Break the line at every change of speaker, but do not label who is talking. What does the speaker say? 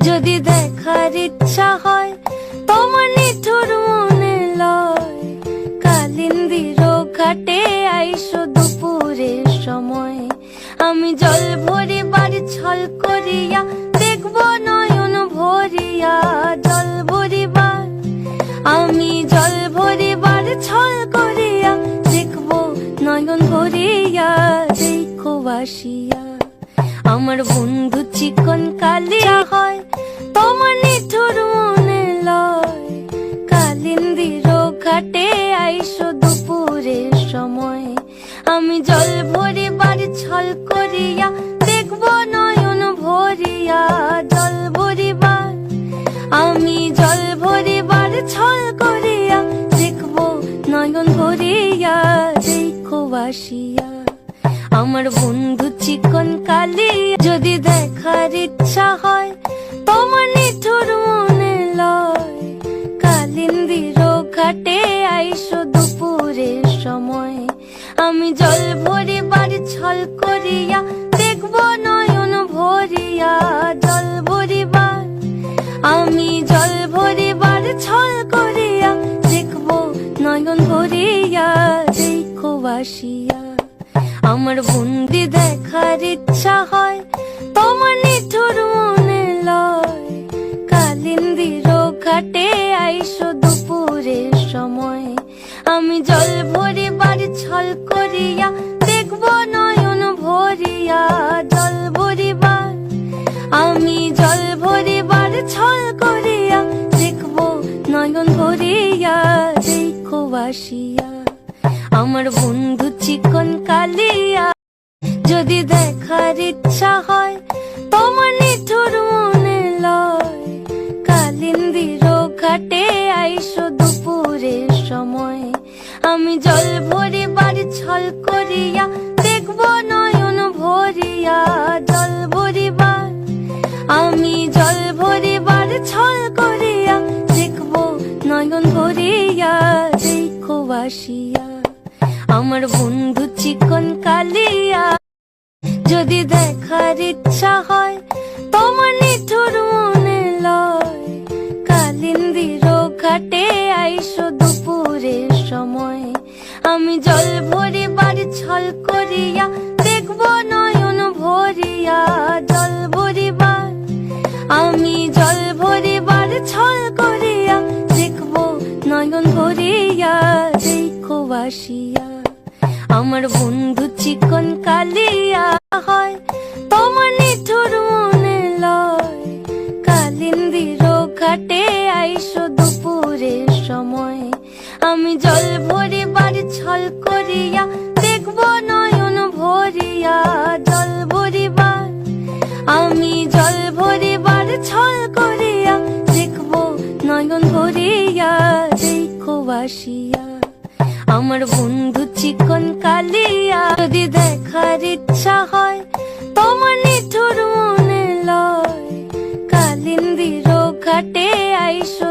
যদি দেখার ইচ্ছা হয় তোমার নিঠুর মনে লয়, কালিন্দির ঘাটে আইসো দুপুরের সময়। আমি জল ভরিবার ছল করিয়া দেখব নয়ন ভরিয়া, জল ভরিবার আমি জল ভরিবার ছল করিয়া দেখব নয়ন ভরিয়া। দেখো বাসিয়া আমার বন্ধু চিকন কালিয়া হয় তোমার নিঠুর মনে লয়, কালিন্দির ঘাটে আইসো দুপুরের সময়। আমি জল ভরিবার ছল করিয়া দেখব নয়ন ভরিয়া, জল ভরিবার আমি জল ভরিবার ছল করিয়া দেখব নয়ন ভরিয়া। দেখো বাসিয়া আমার বন্ধু চিকন কালিয়া, যদি দেখার ইচ্ছা হয় তোমার নিঠুর মনে লয়, কালিন্দির ঘাটে আইসো দুপুরের সময়। আমি জল ভরিবার ছল করিয়া দেখব নয়ন ভরিয়া, জল ভরিবার আমি জল ভরিবার ছল করিয়া দেখব নয়ন ভরিয়া। দেখো বাসিয়া আমার বন্দি দেখার ইচ্ছা হয় তোমার নিঠুর মনে লয়, কালিন্দির ঘাটে আইসো দুপুরের সময়। আমি জল ভরিবার ছল করিয়া দেখব নয়ন ভরিয়া, জল ভরিবার আমি জল ভরিবার ছল করিয়া দেখব নয়ন ভরিয়া। দেখো বাসিয়া আমার বন্ধু চিকন কালিয়া, যদি দেখার ইচ্ছা হয় তোমার নিঠুর মনে লয়, কালিন্দির ঘাটে আইসো দুপুরের সময়। আমি জল ভরিবার ছল করিয়া দেখব নয়ন ভরিয়া, জল ভরিবার আমি জল ভরিবার ছল করিয়া দেখব নয়ন ভরিয়া। দেখো বাসিয়া আমার বন্ধু চিকন কালিয়া, যদি দেখার ইচ্ছা হয় তোমার নিঠুর মনে লয়, কালিন্দির ঘাটে আইসো দুপুরের সময়। আমি জল ভরিবার ছল করিয়া দেখব নয়ন ভরিয়া, জল ভরিবার আমি জল ভরিবার ছল করিয়া দেখব নয়ন ভরিয়া। দেখো বাসিয়া আমার বন্ধু চিকন কালিয়া হয় তোমার নিঠুর মনে লয়, কালিন্দির ঘাটে আইসো দুপুরের সময়। আমি জল ভরিবার ছল করিয়া দেখব নয়ন ভরিয়া, জল ভরিবার আমি জল ভরিবার ছল করিয়া দেখব নয়ন ভরিয়া। দেখো বাসিয়া আমার বন্ধু চিকন কালিয়া, যদি দেখার ইচ্ছা হয় তোমার নিঠুর মনে লয়, কালিন্দির ঘাটে আইসো